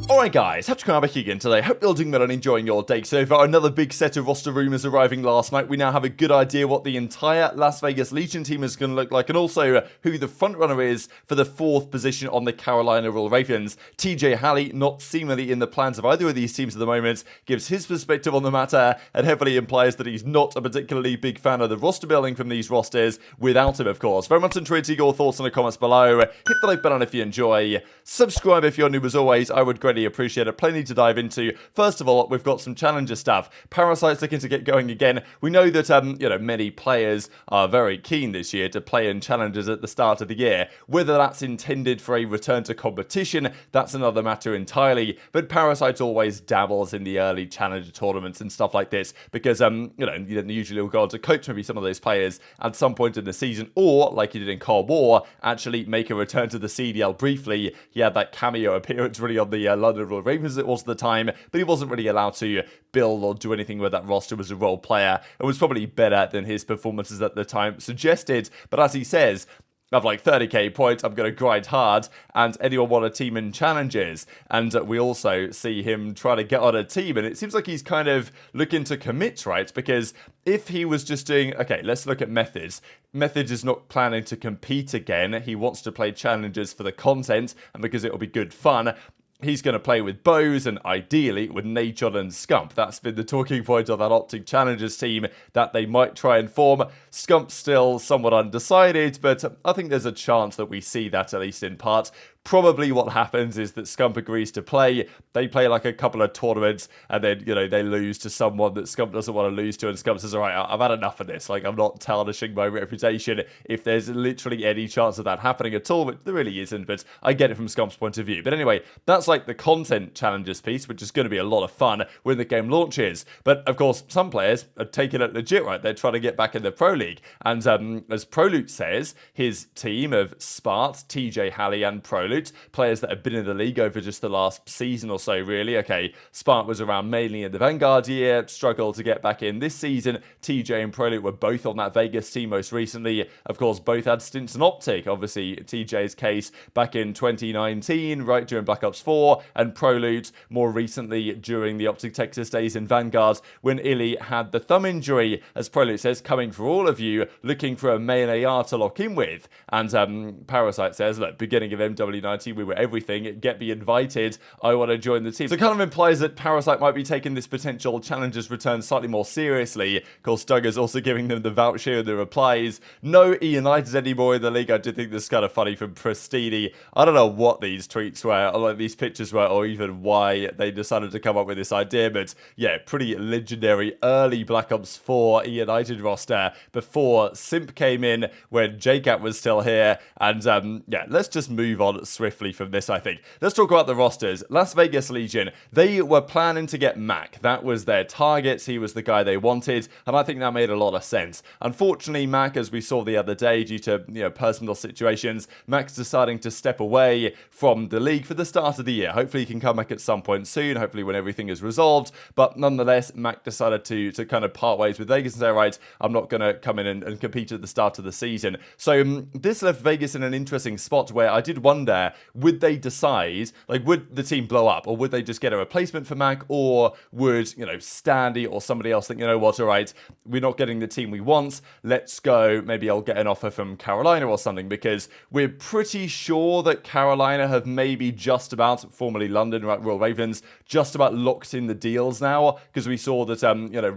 Alright guys, back again today. Hope you're all doing well and enjoying your day so far. Another big set of roster rumours arriving last night. We now have a good idea what the entire Las Vegas Legion team is going to look like, and also who the frontrunner is for the 4th position on the Carolina Royal Ravens. TJHaLy, not seemingly in the plans of either of these teams at the moment, gives his perspective on the matter and heavily implies that he's not a particularly big fan of the roster building from these rosters, without him of course. Very much intrigued your thoughts in the comments below. Hit the like button if you enjoy. Subscribe if you're new as always. I would greatly appreciate it. Plenty to dive into. First of all, we've got some challenger stuff. Parasite's looking to get going again. We know that many players are very keen this year to play in challengers at the start of the year. Whether that's intended for a return to competition, that's another matter entirely. But Parasite always dabbles in the early challenger tournaments and stuff like this because usually will go on to coach maybe some of those players at some point in the season, or like he did in Cold War, actually make a return to the CDL briefly. He had that cameo appearance really on the London Royal Ravens it was at the time, but he wasn't really allowed to build or do anything with that roster as a role player. It was probably better than his performances at the time suggested, but as he says, I have like 30k points, I'm going to grind hard, and anyone want a team in challenges? And we also see him try to get on a team, and it seems like he's kind of looking to commit, right? Because if he was just doing, okay, let's look at Methods. Methods is not planning to compete again. He wants to play challenges for the content, and because it will be good fun. He's going to play with bows and ideally with Nature and Scump. That's been the talking point of that OpTic Challengers team that they might try and form. Scump's still somewhat undecided, but I think there's a chance that we see that at least in part. Probably what happens is that Scump agrees to play. They play like a couple of tournaments and then, they lose to someone that Scump doesn't want to lose to. And Scump says, all right, I've had enough of this. Like, I'm not tarnishing my reputation if there's literally any chance of that happening at all, but there really isn't. But I get it from Scump's point of view. But anyway, that's like the content challenges piece, which is going to be a lot of fun when the game launches. But of course, some players are taking it legit, right? They're trying to get back in the Pro League. And as Prolute says, his team of Spart, TJHaLy and Prolute, players that have been in the league over just the last season or so, really. Okay, Spart was around mainly in the Vanguard year, struggled to get back in this season. TJ and Prolute were both on that Vegas team most recently. Of course, both had stints in OpTic. Obviously, TJ's case back in 2019, right during Black Ops 4, and Prolute more recently during the OpTic Texas days in Vanguard when iLLeY had the thumb injury, as Prolute says, coming for all of you, looking for a main AR to lock in with. And Parasite says, look, beginning of MW19, we were everything, get me invited, I want to join the team. So it kind of implies that Parasite might be taking this potential challenger's return slightly more seriously. Of course, Doug is also giving them the vouch here in the replies. No E-United anymore in the league. I did think this is kind of funny from Priestahh. I don't know what these tweets were, or like these pictures were, or even why they decided to come up with this idea, but yeah, pretty legendary early Black Ops 4 E-United roster before Simp came in, when JCat was still here, and yeah, let's just move on swiftly from this, I think. Let's talk about the rosters. Las Vegas Legion, they were planning to get Mac. That was their target. He was the guy they wanted, and I think that made a lot of sense. Unfortunately, Mac, as we saw the other day, due to personal situations, Mac's deciding to step away from the league for the start of the year. Hopefully he can come back at some point soon, hopefully when everything is resolved, but nonetheless, Mac decided to kind of part ways with Vegas and say, right, I'm not going to come in and compete at the start of the season. So this left Vegas in an interesting spot where I did wonder, would they decide, like, would the team blow up, or would they just get a replacement for Mac, or would, Standy or somebody else think, you know what, all right, we're not getting the team we want, let's go, maybe I'll get an offer from Carolina or something, because we're pretty sure that Carolina have maybe just about, formerly London, right, Royal Ravens, just about locked in the deals now, because we saw that,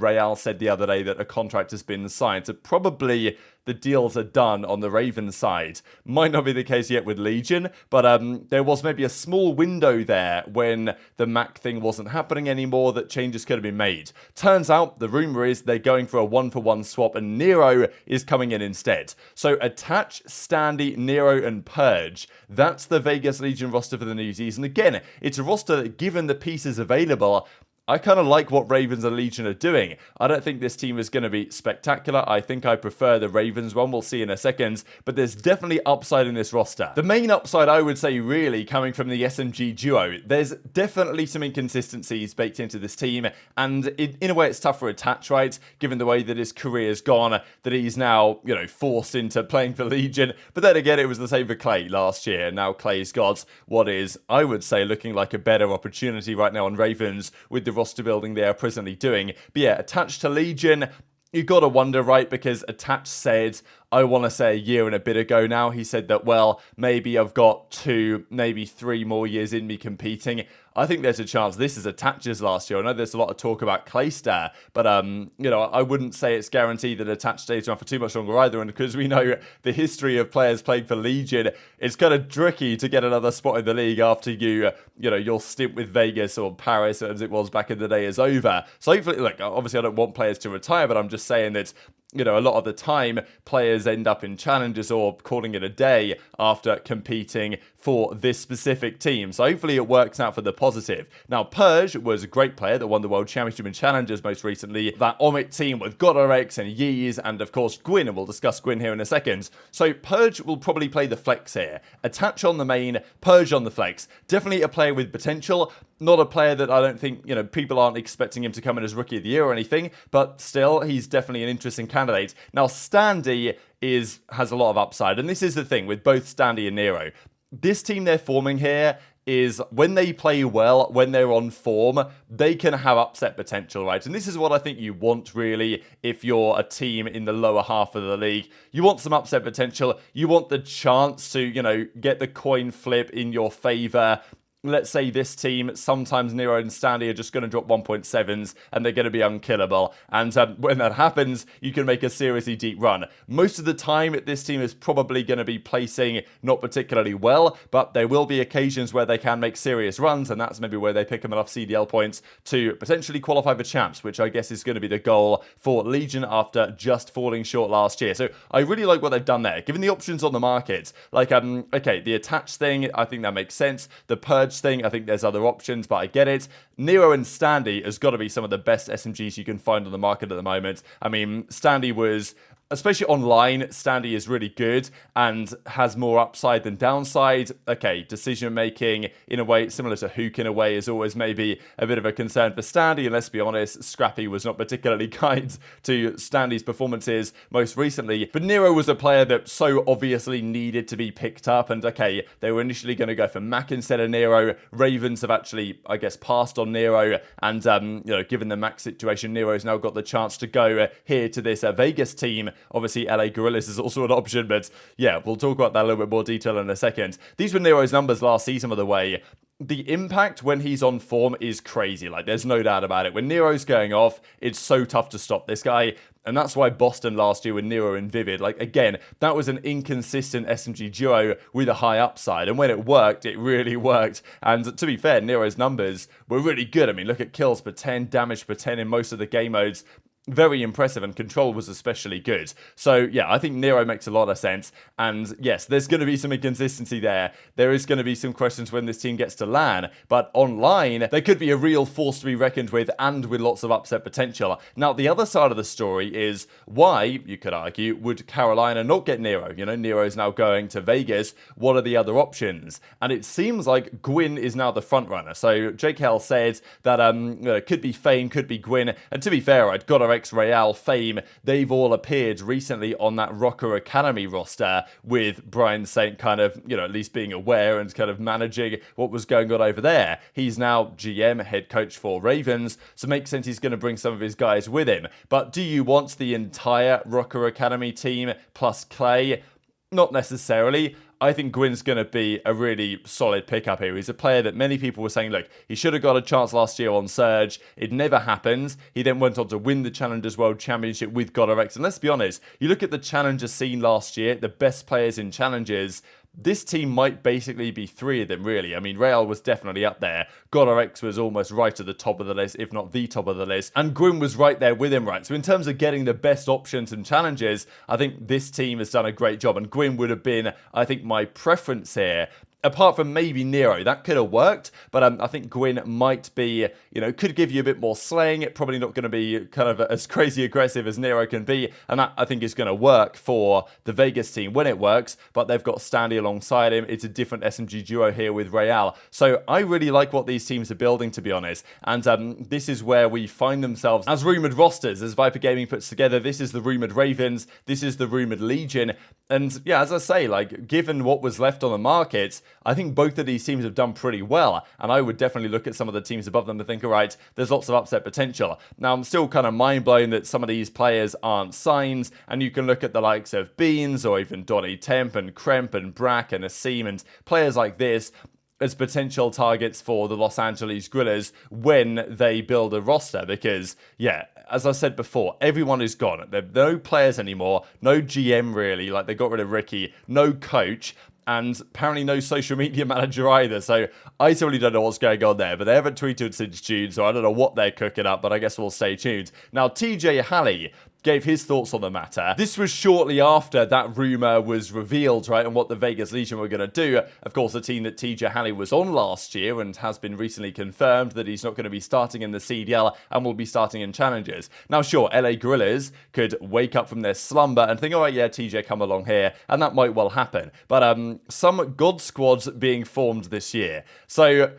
Real said the other day that a contract has been signed, so probably the deals are done on the Ravens side. Might not be the case yet with Legion, but there was maybe a small window there when the Mac thing wasn't happening anymore that changes could have been made. Turns out, the rumor is they're going for a 1-for-1 swap and Nero is coming in instead. So attach Standy, Nero and Purge. That's the Vegas Legion roster for the new season. Again, it's a roster that, given the pieces available, I kind of like what Ravens and Legion are doing. I don't think this team is going to be spectacular. I think I prefer the Ravens one. We'll see in a second. But there's definitely upside in this roster. The main upside, I would say, really coming from the SMG duo. There's definitely some inconsistencies baked into this team. And in a way, it's tough for Attach, right? Given the way that his career's gone, that he's now, you know, forced into playing for Legion. But then again, it was the same for Clay last year. Now Clay's got what is, I would say, looking like a better opportunity right now on Ravens with the roster building they are presently doing. But yeah, attached to Legion, you got to wonder, right? Because Attach said, I want to say a year and a bit ago now, he said that, well, maybe I've got 2, maybe 3 more years in me competing. I think there's a chance this is Attach's last year. I know there's a lot of talk about Claystar, but, you know, I wouldn't say it's guaranteed that Attach stays around for too much longer either. And because we know the history of players playing for Legion, it's kind of tricky to get another spot in the league after you know, your stint with Vegas or Paris, as it was back in the day, is over. So hopefully, look, obviously I don't want players to retire, but I'm just saying that, you know, a lot of the time, players end up in challenges or calling it a day after competing for this specific team. So hopefully it works out for the positive. Now, Purge was a great player that won the World Championship in Challengers most recently. That Omit team with GodRx and Yeez and, of course, Gwinn, and we'll discuss Gwinn here in a second. So Purge will probably play the flex here. Attach on the main, Purge on the flex. Definitely a player with potential. Not a player that I don't think, you know, people aren't expecting him to come in as Rookie of the Year or anything, but still, he's definitely an interesting candidate. Now, Standy has a lot of upside, and this is the thing with both Standy and Nero. This team they're forming here is when they play well, when they're on form, they can have upset potential, right? And this is what I think you want, really, if you're a team in the lower half of the league. You want some upset potential. You want the chance to, you know, get the coin flip in your favor. Let's say this team, sometimes Nero and Standy are just going to drop 1.7s and they're going to be unkillable. And when that happens, you can make a seriously deep run. Most of the time, this team is probably going to be placing not particularly well, but there will be occasions where they can make serious runs, and that's maybe where they pick up enough CDL points to potentially qualify for champs, which I guess is going to be the goal for Legion after just falling short last year. So I really like what they've done there. Given the options on the market, like, okay, the Attach thing, I think that makes sense. The Purge thing, I think there's other options, but I get it. Nero and Standy has got to be some of the best SMGs you can find on the market at the moment. I mean, Standy was, especially online, Standy is really good and has more upside than downside. Okay, decision making in a way similar to Hook in a way is always maybe a bit of a concern for Standy, and let's be honest, Scrappy was not particularly kind to Standy's performances most recently. But Nero was a player that so obviously needed to be picked up, and okay, they were initially going to go for Mac instead of Nero. Ravens have actually, I guess, passed on Nero, and you know, given the Mac situation, Nero's now got the chance to go here to this Vegas team. Obviously, LA Gorillas is also an option, but yeah, we'll talk about that in a little bit more detail in a second. These were Nero's numbers last season, by the way. The impact when he's on form is crazy. Like, there's no doubt about it. When Nero's going off, it's so tough to stop this guy. And that's why Boston last year with Nero and Vivid, like, again, that was an inconsistent SMG duo with a high upside. And when it worked, it really worked. And to be fair, Nero's numbers were really good. I mean, look at kills per 10, damage per 10 in most of the game modes. Very impressive, and control was especially good. So yeah, I think Nero makes a lot of sense, and yes, there's going to be some inconsistency there. There is going to be some questions when this team gets to LAN, but online, there could be a real force to be reckoned with, and with lots of upset potential. Now, the other side of the story is why, you could argue, would Carolina not get Nero? You know, Nero's now going to Vegas. What are the other options? And it seems like Gwinn is now the front runner. So TJHaLy said that it could be Fame, could be Gwinn, and to be fair, I'd got Real, Fame, they've all appeared recently on that Rocker Academy roster, with Brian Saint kind of, you know, at least being aware and kind of managing what was going on over there. He's now GM, head coach for Ravens, so it makes sense he's going to bring some of his guys with him. But do you want the entire Rocker Academy team plus Clay? Not necessarily. I think Gwynn's going to be a really solid pickup here. He's a player that many people were saying, look, he should have got a chance last year on Surge. It never happened. He then went on to win the Challengers World Championship with GodRx. And let's be honest, you look at the Challenger scene last year, the best players in Challengers, this team might basically be 3 of them, really. I mean, Real was definitely up there. GodRx was almost right at the top of the list, if not the top of the list. And Gwinn was right there with him, right? So in terms of getting the best options and challenges, I think this team has done a great job. And Gwinn would have been, I think, my preference here. apart from maybe Nero, that could have worked, but I think Gwinn might be, could give you a bit more slaying. It probably not going to be kind of as crazy aggressive as Nero can be, and that I think is going to work for the Vegas team when it works, but they've got Standy alongside him. It's a different SMG duo here with Real. So I really like what these teams are building, to be honest, and this is where we find themselves as rumoured rosters, as Viper Gaming puts together. This is the rumoured Ravens, this is the rumoured Legion, and yeah, as I say, like, given what was left on the market, I think both of these teams have done pretty well, and I would definitely look at some of the teams above them and think, all right, there's lots of upset potential. Now, I'm still kind of mind-blown that some of these players aren't signed, and you can look at the likes of Beans, or even Donny Temp, and Kremp, and Brack, and Asim, and players like this as potential targets for the Los Angeles Grillers when they build a roster, because, yeah, as I said before, everyone is gone. There are no players anymore, no GM really, like they got rid of Ricky, no coach, and apparently no social media manager either, so I totally don't know what's going on there, but they haven't tweeted since June, so I don't know what they're cooking up, but I guess we'll stay tuned. Now, TJHaLy gave his thoughts on the matter. This was shortly after that rumour was revealed, right, and what the Vegas Legion were going to do. Of course, the team that TJHaLy was on last year and has been recently confirmed that he's not going to be starting in the CDL and will be starting in Challengers. Now, sure, LA Gorillas could wake up from their slumber and think, all right, yeah, TJ, come along here, and that might well happen. But some God squads being formed this year. So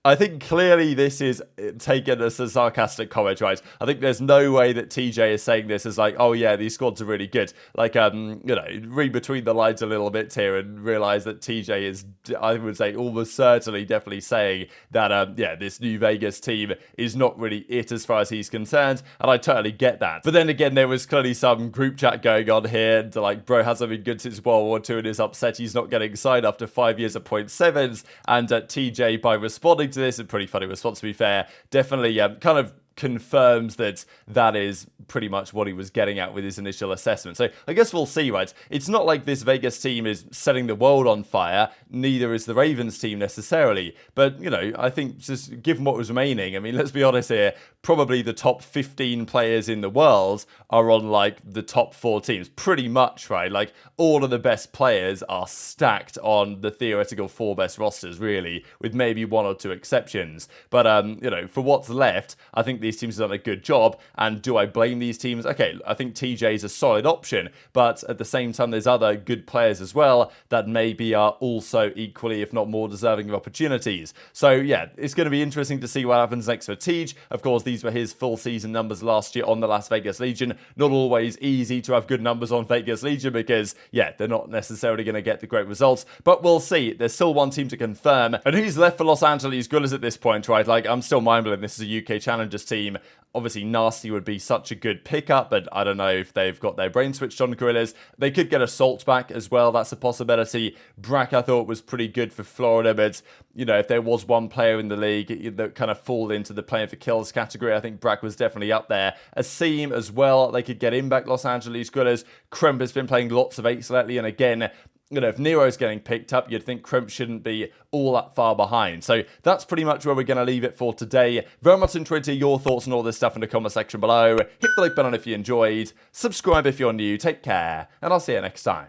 I think clearly this is taken as a sarcastic comment, right? I think there's no way that TJ is saying this as like, oh yeah, these squads are really good. Like, read between the lines a little bit here and realize that TJ is, I would say, almost certainly definitely saying that, yeah, this new Vegas team is not really it as far as he's concerned, and I totally get that. But then again, there was clearly some group chat going on here, and like, bro hasn't been good since World War II and is upset he's not getting signed after 5 years of 0.7s, and TJ, by responding to this, a pretty funny response to be fair, definitely kind of confirms that that is pretty much what he was getting at with his initial assessment. So I guess we'll see, right? It's not like this Vegas team is setting the world on fire, neither is the Ravens team necessarily, but, I think just given what was remaining, I mean, let's be honest here, probably the top 15 players in the world are on, like, the top 4 teams, pretty much, right? Like, all of the best players are stacked on the theoretical 4 best rosters, really, with maybe 1 or 2 exceptions. But, for what's left, I think these teams have done a good job, and do I blame these teams? Okay, I think TJ is a solid option, but at the same time, there's other good players as well that maybe are also equally, if not more, deserving of opportunities. So yeah, it's going to be interesting to see what happens next for TJ. Of course, these were his full season numbers last year on the Las Vegas Legion. Not always easy to have good numbers on Vegas Legion because, yeah, they're not necessarily going to get the great results, but we'll see. There's still one team to confirm, and who's left for Los Angeles Grillers at this point, right? Like, I'm still mind-blown. This is a UK Challengers team. Obviously, Nasty would be such a good pickup, but I don't know if they've got their brain switched on Gorillas. They could get Assault back as well. That's a possibility. Brack, I thought, was pretty good for Florida, but, if there was one player in the league that kind of fall into the playing for kills category, I think Brack was definitely up there. Asim as well. They could get him back, Los Angeles Grillers. Kremp has been playing lots of 8s lately, and again, if Nero's getting picked up, you'd think Kremp shouldn't be all that far behind. So that's pretty much where we're going to leave it for today. Very much enjoyed to hear your thoughts on all this stuff in the comment section below. Hit the like button if you enjoyed. Subscribe if you're new. Take care, and I'll see you next time.